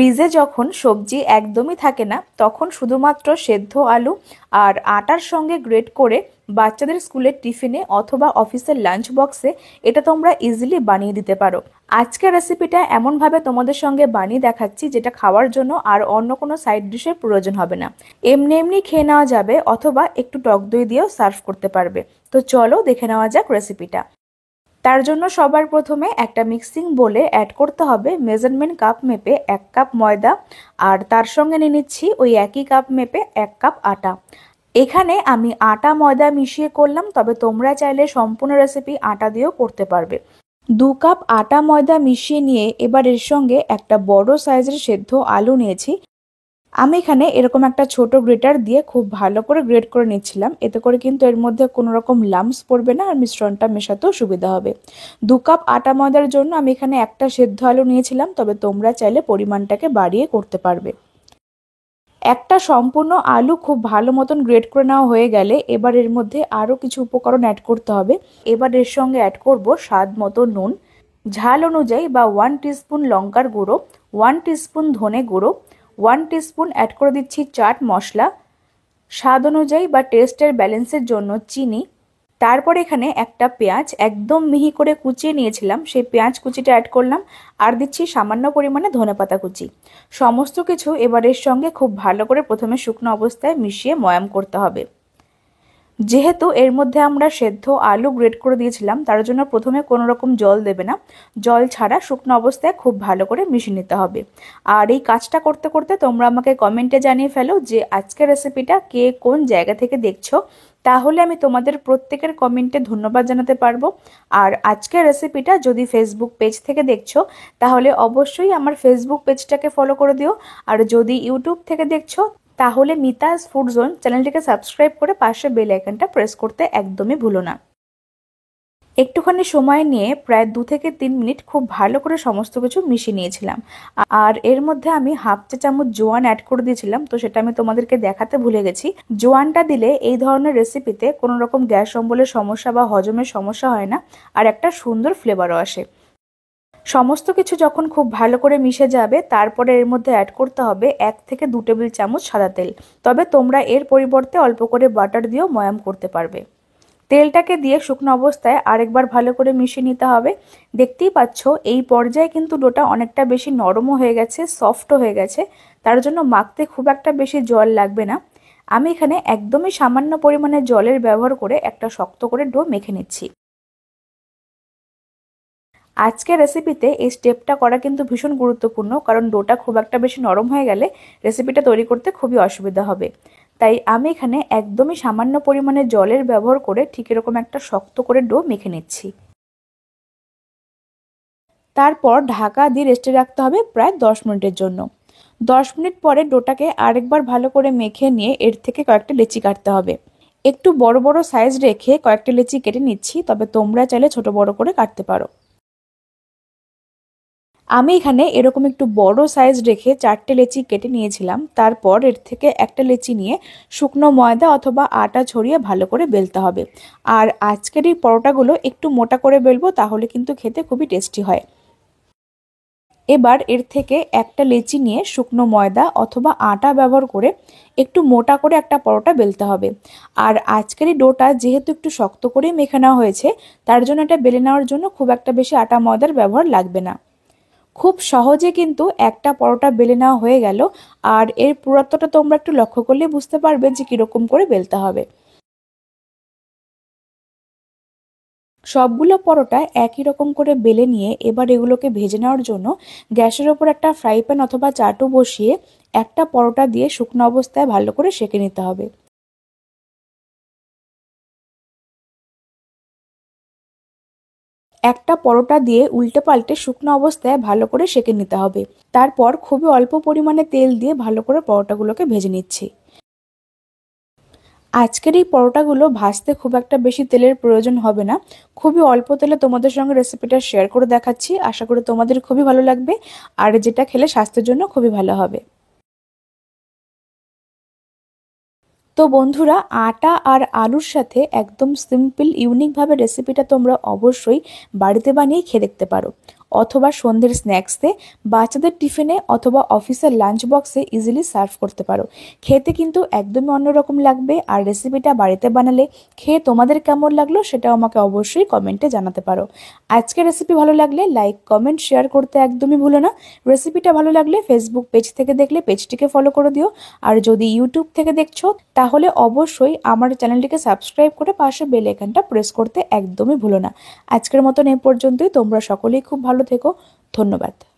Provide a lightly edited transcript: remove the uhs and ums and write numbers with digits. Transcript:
ফ্রিজে যখন সবজি একদমই থাকে না তখন শুধুমাত্র সেদ্ধ আলু আর আটার সঙ্গে গ্রেট করে বাচ্চাদের স্কুলের টিফিনে অথবা অফিসের লাঞ্চ বক্সে এটা তোমরা ইজিলি বানিয়ে দিতে পারো। আজকের রেসিপিটা এমনভাবে তোমাদের সঙ্গে বানিয়ে দেখাচ্ছি যেটা খাওয়ার জন্য আর অন্য কোনো সাইড ডিশের প্রয়োজন হবে না, এমনি এমনি খেয়ে নেওয়া যাবে অথবা একটু টক দই দিয়েও সার্ভ করতে পারবে। তো চলো দেখে নেওয়া যাক রেসিপিটা। তার জন্য সবার প্রথমে একটা মিক্সিং বোলে অ্যাড করতে হবে মেজারমেন্ট কাপ মেপে 1 কাপ ময়দা, আর তার সঙ্গে নিয়ে নিচ্ছি ওই একই কাপ মেপে 1 কাপ আটা। এখানে আমি আটা ময়দা মিশিয়ে করলাম, তবে তোমরা চাইলে সম্পূর্ণ রেসিপি আটা দিয়েও করতে পারবে। 2 কাপ আটা ময়দা মিশিয়ে নিয়ে এবার এর সঙ্গে একটা বড় সাইজের সেদ্ধ আলু নিয়েছি। আমি এখানে এরকম একটা ছোট গ্রেটার দিয়ে খুব ভালো করে গ্রেট করে নিচ্ছিলাম, এতে করে কিন্তু এর মধ্যে কোনো রকম লাম্পস পড়বে না আর মিশ্রণটা মেশাতেও সুবিধা হবে। 2 কাপ আটা ময়দার জন্য আমি এখানে একটা সেদ্ধ আলু নিয়েছিলাম, তবে তোমরা চাইলে পরিমাণটাকে বাড়িয়ে করতে পারবে। একটা সম্পূর্ণ আলু খুব ভালো মতন গ্রেট করে নেওয়া হয়ে গেলে এবার এর মধ্যে আরও কিছু উপকরণ অ্যাড করতে হবে। এবার এর সঙ্গে অ্যাড করব স্বাদ মতো নুন, ঝাল অনুযায়ী বা 1 টিস্পুন লঙ্কার গুঁড়ো, 1 টিস্পুন ধনে গুঁড়ো, 1 টিস্পুন অ্যাড করে দিচ্ছি চাট মশলা, স্বাদ অনুযায়ী বা টেস্টের ব্যালেন্সের জন্য চিনি। তারপর এখানে একটা পেঁয়াজ একদম মিহি করে কুচিয়ে নিয়েছিলাম, সেই পেঁয়াজ কুচিটা অ্যাড করলাম, আর দিচ্ছি সামান্য পরিমাণে ধনেপাতা কুচি। সমস্ত কিছু এবারের সঙ্গে খুব ভালো করে প্রথমে শুকনো অবস্থায় মিশিয়ে ময়াম করতে হবে। যেহেতু এর মধ্যে আমরা সেদ্ধ আলু গ্রেট করে দিয়েছিলাম তার জন্য প্রথমে কোনো রকম জল দেবে না, জল ছাড়া শুকনো অবস্থায় খুব ভালো করে মিশিয়ে নিতে হবে। আর এই কাজটা করতে করতে তোমরা আমাকে কমেন্টে জানিয়ে ফেলো যে আজকের রেসিপিটা কে কোন জায়গা থেকে দেখছো, তাহলে আমি তোমাদের প্রত্যেকের কমেন্টে ধন্যবাদ জানাতে পারবো। আর আজকের রেসিপিটা যদি ফেসবুক পেজ থেকে দেখছো তাহলে অবশ্যই আমার ফেসবুক পেজটাকে ফলো করে দিও, আর যদি ইউটিউব থেকে দেখছো তাহলে মিতাস ফুড জোন চ্যানেলটিকে সাবস্ক্রাইব করে পাশে বেল আইকনটা প্রেস করতে একদমই ভুলো না। একটুখানি সময় নিয়ে প্রায় 2 থেকে 3 মিনিট খুব ভালো করে সমস্ত কিছু মিশিয়ে নিয়েছিলাম, আর এর মধ্যে আমি হাফ চা চামচ জোয়ান অ্যাড করে দিয়েছিলাম, তো সেটা আমি তোমাদেরকে দেখাতে ভুলে গেছি। জোয়ানটা দিলে এই ধরনের রেসিপিতে কোনো রকম গ্যাস অম্বলের সমস্যা বা হজমের সমস্যা হয় না, আর একটা সুন্দর ফ্লেভারও আসে। সমস্ত কিছু যখন খুব ভালো করে মিশে যাবে তারপরে এর মধ্যে অ্যাড করতে হবে 1 থেকে 2 টেবিল চামচ সাদা তেল, তবে তোমরা এর পরিবর্তে অল্প করে বাটার দিয়েও ময়াম করতে পারবে। তেলটাকে দিয়ে শুকনো অবস্থায় আরেকবার ভালো করে মিশিয়ে নিতে হবে। দেখতেই পাচ্ছ এই পর্যায়ে কিন্তু ডোটা অনেকটা বেশি নরমও হয়ে গেছে, সফটও হয়ে গেছে, তার জন্য মাখতে খুব একটা বেশি জল লাগবে না। আমি এখানে একদমই সামান্য পরিমাণে জলের ব্যবহার করে একটা শক্ত করে ডো মেখে নিচ্ছি। আজকের রেসিপিতে এই স্টেপটা করা কিন্তু ভীষণ গুরুত্বপূর্ণ, কারণ ডোটা খুব একটা বেশি নরম হয়ে গেলে রেসিপিটা তৈরি করতে খুবই অসুবিধা হবে। তাই আমি এখানে একদমই সামান্য পরিমাণে জলের ব্যবহার করে ঠিক এরকম একটা শক্ত করে ডো মেখে নিচ্ছি। তারপর ঢাকা দিয়ে রেস্টে রাখতে হবে প্রায় 10 মিনিটের জন্য। 10 মিনিট পরে ডোটাকে আরেকবার ভালো করে মেখে নিয়ে এর থেকে কয়েকটা লেচি কাটতে হবে। একটু বড় বড় সাইজ রেখে কয়েকটা লেচি কেটে নিচ্ছি, তবে তোমরা চাইলে ছোট বড় করে কাটতে পারো। আমি এখানে এরকম একটু বড় সাইজ রেখে 4টে লেচি কেটে নিয়েছিলাম। তারপর এর থেকে একটা লেচি নিয়ে শুকনো ময়দা অথবা আটা ছড়িয়ে ভালো করে বেলতে হবে। আর আজকের এই পরোটাগুলো একটু মোটা করে বেলবো, তাহলে কিন্তু খেতে খুবই টেস্টি হয়। এবার এর থেকে একটা লেচি নিয়ে শুকনো ময়দা অথবা আটা ব্যবহার করে একটু মোটা করে একটা পরোটা বেলতে হবে। আর আজকের এই ডোটা যেহেতু একটু শক্ত করেই মেখে নেওয়া হয়েছে, তার জন্য এটা বেলে নেওয়ার জন্য খুব একটা বেশি আটা ময়দার ব্যবহার লাগবে না। খুব সহজে কিন্তু একটা পরোটা বেলে নেওয়া হয়ে গেল, আর এর পুরুত্বটা তোমরা একটু লক্ষ্য করলে বুঝতে পারবে যে কিরকম করে বেলতে হবে। সবগুলো পরোটা একই রকম করে বেলে নিয়ে এবার এগুলোকে ভেজে নেওয়ার জন্য গ্যাসের ওপর একটা ফ্রাই প্যান অথবা চাটু বসিয়ে একটা পরোটা দিয়ে শুকনো অবস্থায় ভালো করে সেঁকে নিতে হবে। একটা পরোটা দিয়ে উল্টে পাল্টে শুকনো অবস্থায় ভালো করে সেঁকে নিতে হবে। তারপর খুবই অল্প পরিমাণে তেল দিয়ে ভালো করে পরোটাগুলোকে ভেজে নিচ্ছি। আজকের এই পরোটাগুলো ভাজতে খুব একটা বেশি তেলের প্রয়োজন হবে না, খুবই অল্প তেলে তোমাদের সঙ্গে রেসিপিটা শেয়ার করে দেখাচ্ছি। আশা করি তোমাদের খুবই ভালো লাগবে, আর যেটা খেলে স্বাস্থ্যের জন্য খুবই ভালো হবে। তো বন্ধুরা, আটা আর আলুর সাথে একদম সিম্পল ইউনিকভাবে রেসিপিটা তোমরা অবশ্যই বাড়িতে বানিয়ে খেয়ে দেখতে পারো। অথবা সন্ধ্যের স্ন্যাক্সে, বাচ্চাদের টিফিনে অথবা অফিসের লাঞ্চ বক্সে ইজিলি সার্ভ করতে পারো। খেতে কিন্তু একদমই অন্যরকম লাগবে। আর রেসিপিটা বাড়িতে বানালে খেয়ে তোমাদের কেমন লাগলো সেটাও আমাকে অবশ্যই কমেন্টে জানাতে পারো। আজকের রেসিপি ভালো লাগলে লাইক, কমেন্ট, শেয়ার করতে একদমই ভুলো না। রেসিপিটা ভালো লাগলে ফেসবুক পেজ থেকে দেখলে পেজটিকে ফলো করে দিও। আর যদি ইউটিউব থেকে দেখছো তাহলে অবশ্যই আমার চ্যানেলটিকে সাবস্ক্রাইব করে পাশে বেল আইকনটা প্রেস করতে একদমই ভুলো না। আজকের মতন এই পর্যন্তই। তোমরা সকলেই খুব ভালো থেকো। ধন্যবাদ।